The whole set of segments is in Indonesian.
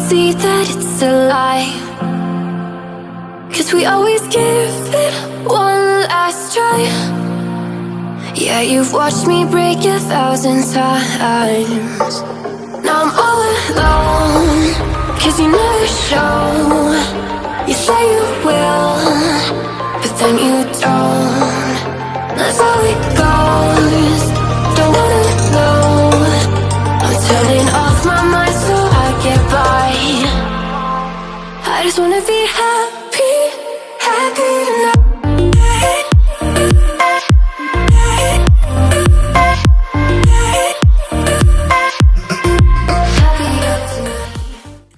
see that it's a lie. 'Cause we always give it one last try. Yeah, you've watched me break 1,000 times. Now I'm all alone, 'cause you never show. You say you will, but then you don't. That's how it goes. Don't wanna know. I'm turning off my mind so I get by. I just wanna be happy, happy tonight.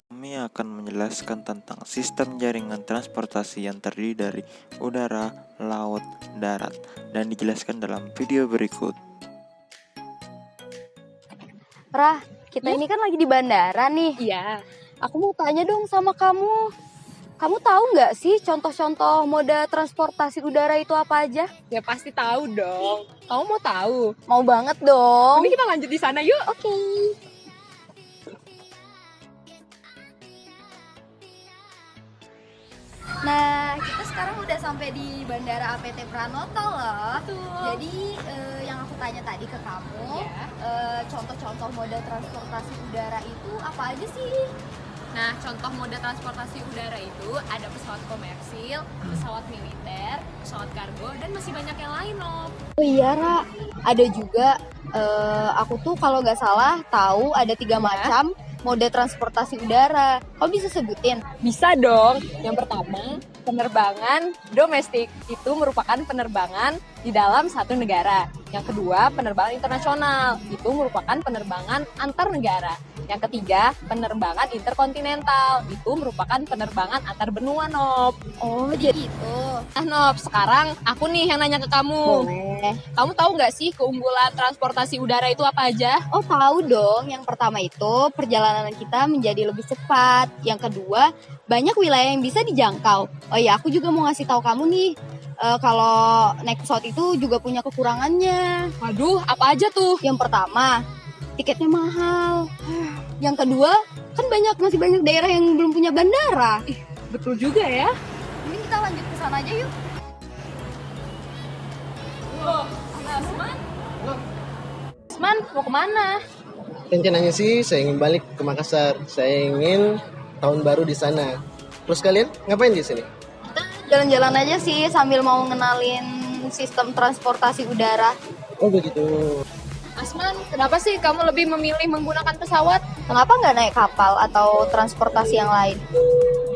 Kami akan menjelaskan tentang sistem jaringan transportasi yang terdiri dari udara, laut, darat, dan dijelaskan dalam video berikut. Rah, kita ini kan lagi di bandara nih. Iya, Aku mau tanya dong sama kamu. Kamu tahu nggak sih contoh-contoh moda transportasi udara itu apa aja? ya pasti tahu dong. Kamu mau tahu? Mau banget dong. Mending kita lanjut di sana yuk. Oke. Nah, kita sekarang udah sampai di Bandara APT Pranoto loh. Jadi yang aku tanya tadi ke kamu, contoh-contoh moda transportasi udara itu apa aja sih? Nah, contoh moda transportasi udara itu ada pesawat komersil, pesawat militer, pesawat kargo, dan masih banyak yang lain loh. Oh iya, Ra. Ada juga, aku tuh kalau nggak salah tahu ada 3 macam moda transportasi udara. Kau bisa sebutin? Bisa dong. Yang pertama, penerbangan domestik. Itu merupakan penerbangan di dalam satu negara. Yang kedua, penerbangan internasional. Itu merupakan penerbangan antar negara. Yang ketiga, penerbangan interkontinental. Itu merupakan penerbangan antar benua, Nop. Oh, jadi itu. Nah, Nop, sekarang aku nih yang nanya ke kamu. Boleh. Kamu tahu nggak sih keunggulan transportasi udara itu apa aja? Oh, tahu dong. Yang pertama itu perjalanan kita menjadi lebih cepat. Yang kedua, banyak wilayah yang bisa dijangkau. Oh iya, aku juga mau ngasih tahu kamu nih. Kalau naik pesawat itu juga punya kekurangannya. Waduh, apa aja tuh? Yang pertama, tiketnya mahal. Yang kedua, kan masih banyak daerah yang belum punya bandara. Betul juga ya. Mending kita lanjut ke sana aja yuk. Asman, mau kemana? Rencananya sih saya ingin balik ke Makassar. Saya ingin tahun baru di sana. Terus kalian ngapain di sini? Jalan-jalan aja sih sambil mau ngenalin sistem transportasi udara. Oh begitu. Asman, kenapa sih kamu lebih memilih menggunakan pesawat? Kenapa nggak naik kapal atau transportasi yang lain?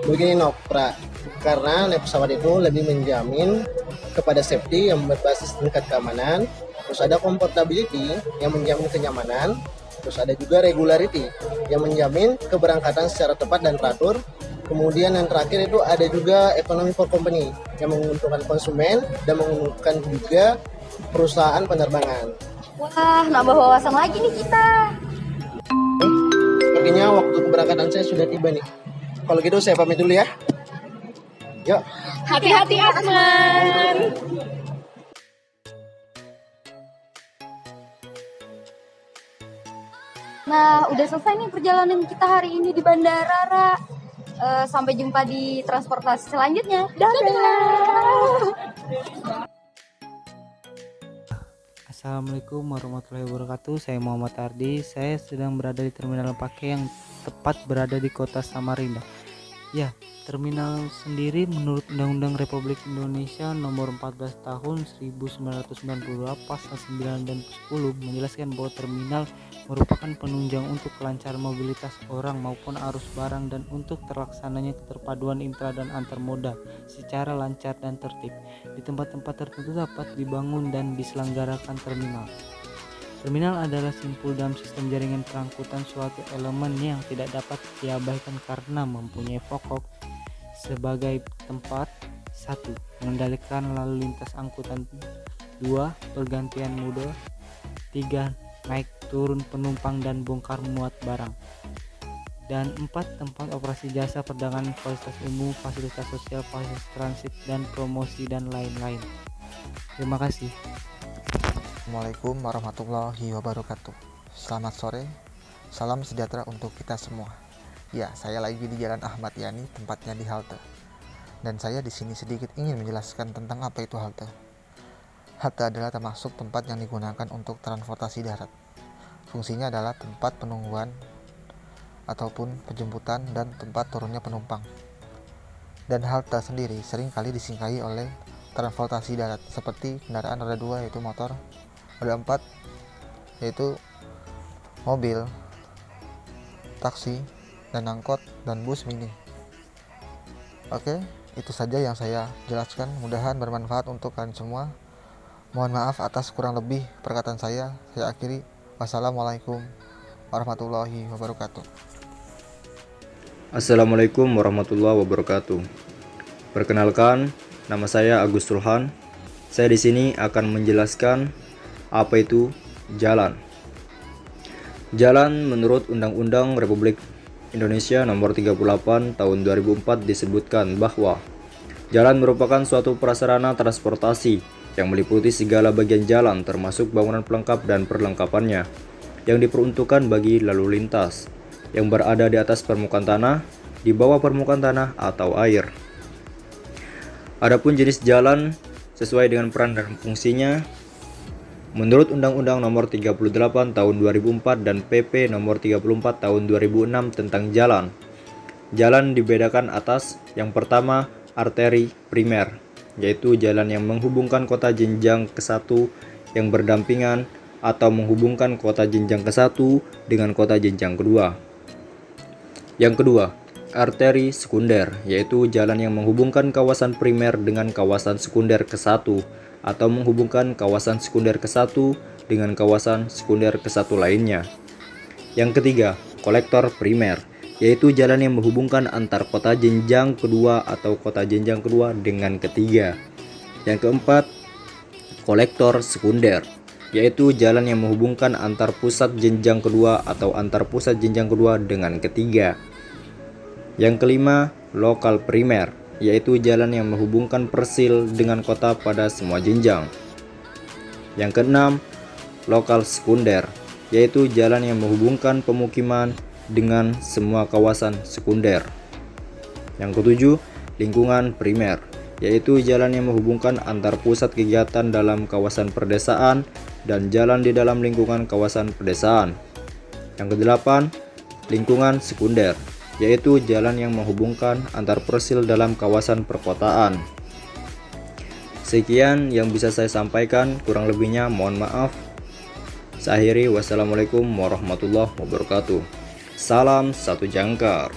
Begini Nopra, karena naik pesawat itu lebih menjamin kepada safety yang berbasis tingkat keamanan, terus ada comfortability yang menjamin kenyamanan, terus ada juga regularity yang menjamin keberangkatan secara tepat dan teratur. Kemudian yang terakhir itu ada juga economy for company yang menguntungkan konsumen dan menguntungkan juga perusahaan penerbangan. Wah, nambah wawasan lagi nih kita. Sepertinya waktu keberangkatan saya sudah tiba nih. Kalau gitu saya pamit dulu ya. Yuk. Hati-hati Asman. Nah, udah selesai nih perjalanan kita hari ini di bandara, Ra. Sampai jumpa di transportasi selanjutnya. Dadah. Assalamualaikum warahmatullahi wabarakatuh. Saya Muhammad Ardi. Saya sedang berada di Terminal Pake yang tepat berada di kota Samarinda. Ya, terminal sendiri menurut Undang-Undang Republik Indonesia Nomor 14 Tahun 1992 Pasal 9 dan 10 menjelaskan bahwa terminal merupakan penunjang untuk kelancaran mobilitas orang maupun arus barang dan untuk terlaksananya keterpaduan intra dan antar moda secara lancar dan tertib. Di tempat-tempat tertentu dapat dibangun dan diselenggarakan terminal. Terminal adalah simpul dalam sistem jaringan perangkutan suatu elemen yang tidak dapat diabaikan karena mempunyai pokok sebagai tempat 1. Mengendalikan lalu lintas angkutan, 2. Pergantian mode, 3. Naik turun penumpang dan bongkar muat barang, dan 4. Tempat operasi jasa perdagangan, fasilitas umum, fasilitas sosial, fasilitas transit dan promosi dan lain-lain. Terima kasih. Assalamualaikum warahmatullahi wabarakatuh. Selamat sore, salam sejahtera untuk kita semua. Ya, saya lagi di Jalan Ahmad Yani, tempatnya di halte. Dan saya di sini sedikit ingin menjelaskan tentang apa itu halte. Halte adalah termasuk tempat yang digunakan untuk transportasi darat. Fungsinya adalah tempat penungguan ataupun penjemputan dan tempat turunnya penumpang. Dan halte sendiri seringkali disinggahi oleh transportasi darat seperti kendaraan roda 2 yaitu motor, roda 4 yaitu mobil, taksi, dan angkot, dan bus mini. Oke, itu saja yang saya jelaskan. Mudahan bermanfaat untuk kalian semua. Mohon maaf atas kurang lebih perkataan saya. Saya akhiri. Wassalamualaikum warahmatullahi wabarakatuh. Assalamualaikum warahmatullahi wabarakatuh. Perkenalkan, nama saya Agus Tulhan. Saya di sini akan menjelaskan apa itu jalan. Jalan menurut Undang-Undang Republik Indonesia Nomor 38 Tahun 2004 disebutkan bahwa jalan merupakan suatu prasarana transportasi yang meliputi segala bagian jalan termasuk bangunan pelengkap dan perlengkapannya yang diperuntukkan bagi lalu lintas yang berada di atas permukaan tanah, di bawah permukaan tanah atau air. Adapun jenis jalan sesuai dengan peran dan fungsinya menurut Undang-Undang Nomor 38 Tahun 2004 dan PP Nomor 34 Tahun 2006 tentang jalan. Jalan dibedakan atas yang pertama arteri primer, yaitu jalan yang menghubungkan kota jenjang ke-1 yang berdampingan atau menghubungkan kota jenjang ke-1 dengan kota jenjang kedua. Yang kedua, arteri sekunder, yaitu jalan yang menghubungkan kawasan primer dengan kawasan sekunder ke-1 atau menghubungkan kawasan sekunder ke-1 dengan kawasan sekunder ke-1 lainnya. Yang ketiga, kolektor primer, yaitu jalan yang menghubungkan antar kota jenjang kedua atau kota jenjang kedua dengan ketiga. Yang keempat, kolektor sekunder, yaitu jalan yang menghubungkan antar pusat jenjang kedua atau antar pusat jenjang kedua dengan ketiga. Yang kelima, lokal primer, yaitu jalan yang menghubungkan persil dengan kota pada semua jenjang. Yang keenam, lokal sekunder, yaitu jalan yang menghubungkan pemukiman dengan semua kawasan sekunder. Yang ketujuh, lingkungan primer, yaitu jalan yang menghubungkan antar pusat kegiatan dalam kawasan perdesaan dan jalan di dalam lingkungan kawasan pedesaan. Yang kedelapan, lingkungan sekunder, yaitu jalan yang menghubungkan antar persil dalam kawasan perkotaan. Sekian yang bisa saya sampaikan, kurang lebihnya mohon maaf. Saya akhiri, wassalamualaikum warahmatullahi wabarakatuh. Salam satu jangkar.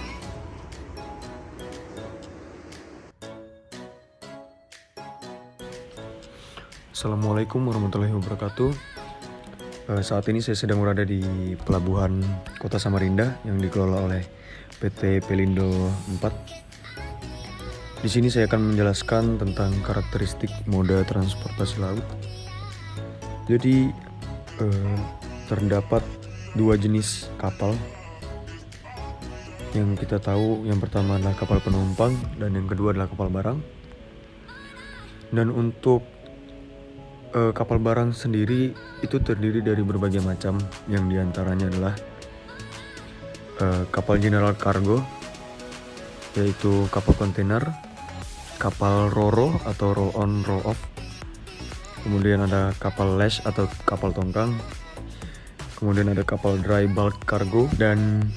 Assalamualaikum warahmatullahi wabarakatuh. Saat ini saya sedang berada di Pelabuhan Kota Samarinda yang dikelola oleh PT Pelindo 4. Di sini saya akan menjelaskan tentang karakteristik moda transportasi laut. Jadi terdapat dua jenis kapal yang kita tahu. Yang pertama adalah kapal penumpang dan yang kedua adalah kapal barang. Dan untuk kapal barang sendiri itu terdiri dari berbagai macam, yang diantaranya adalah kapal general cargo, yaitu kapal kontainer, kapal ro-ro atau row on row off, kemudian ada kapal lash atau kapal tongkang, kemudian ada kapal dry bulk cargo, dan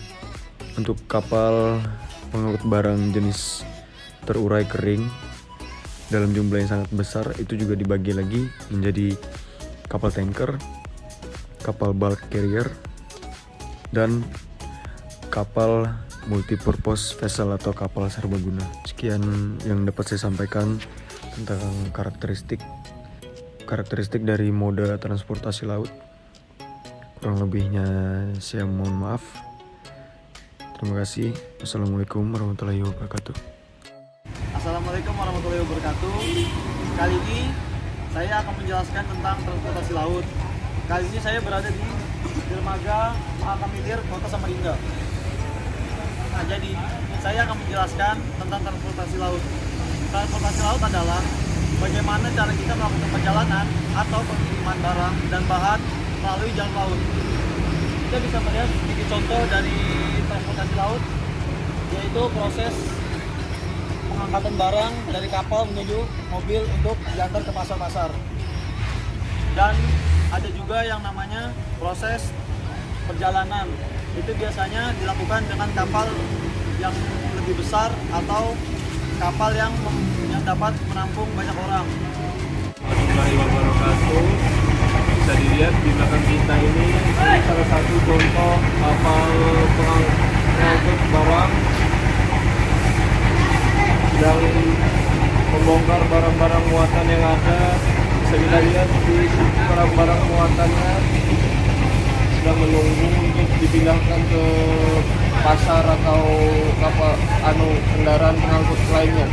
untuk kapal pengangkut barang jenis terurai kering dalam jumlah yang sangat besar itu juga dibagi lagi menjadi kapal tanker, kapal bulk carrier, dan kapal multipurpose vessel atau kapal serbaguna. Sekian yang dapat saya sampaikan tentang karakteristik dari moda transportasi laut. Kurang lebihnya saya mohon maaf. Terima kasih. Wassalamualaikum warahmatullahi wabarakatuh. Assalamualaikum warahmatullahi wabarakatuh. Kali ini saya akan menjelaskan tentang transportasi laut. Kali ini saya berada di dermaga Mahakam Ilir, Kota Samarinda. Nah, jadi saya akan menjelaskan tentang transportasi laut. Transportasi laut adalah bagaimana cara kita melakukan perjalanan atau pengiriman barang dan bahan melalui jalan laut. Kita bisa melihat sedikit contoh dari transportasi laut. yaitu proses pengangkatan barang dari kapal menuju mobil untuk diantar ke pasar-pasar. Dan ada juga yang namanya proses perjalanan. Itu biasanya dilakukan dengan kapal yang lebih besar atau kapal yang dapat menampung banyak orang. Warahmatullahi wabarakatuh. Bisa dilihat di belakang kita ini salah satu contoh kapal pengangkut barang yang membongkar barang-barang muatan yang ada. Bisa kita lihat di barang-barang muatannya sedang menunggu untuk dipindahkan ke pasar atau kapal kendaraan pengangkut lainnya.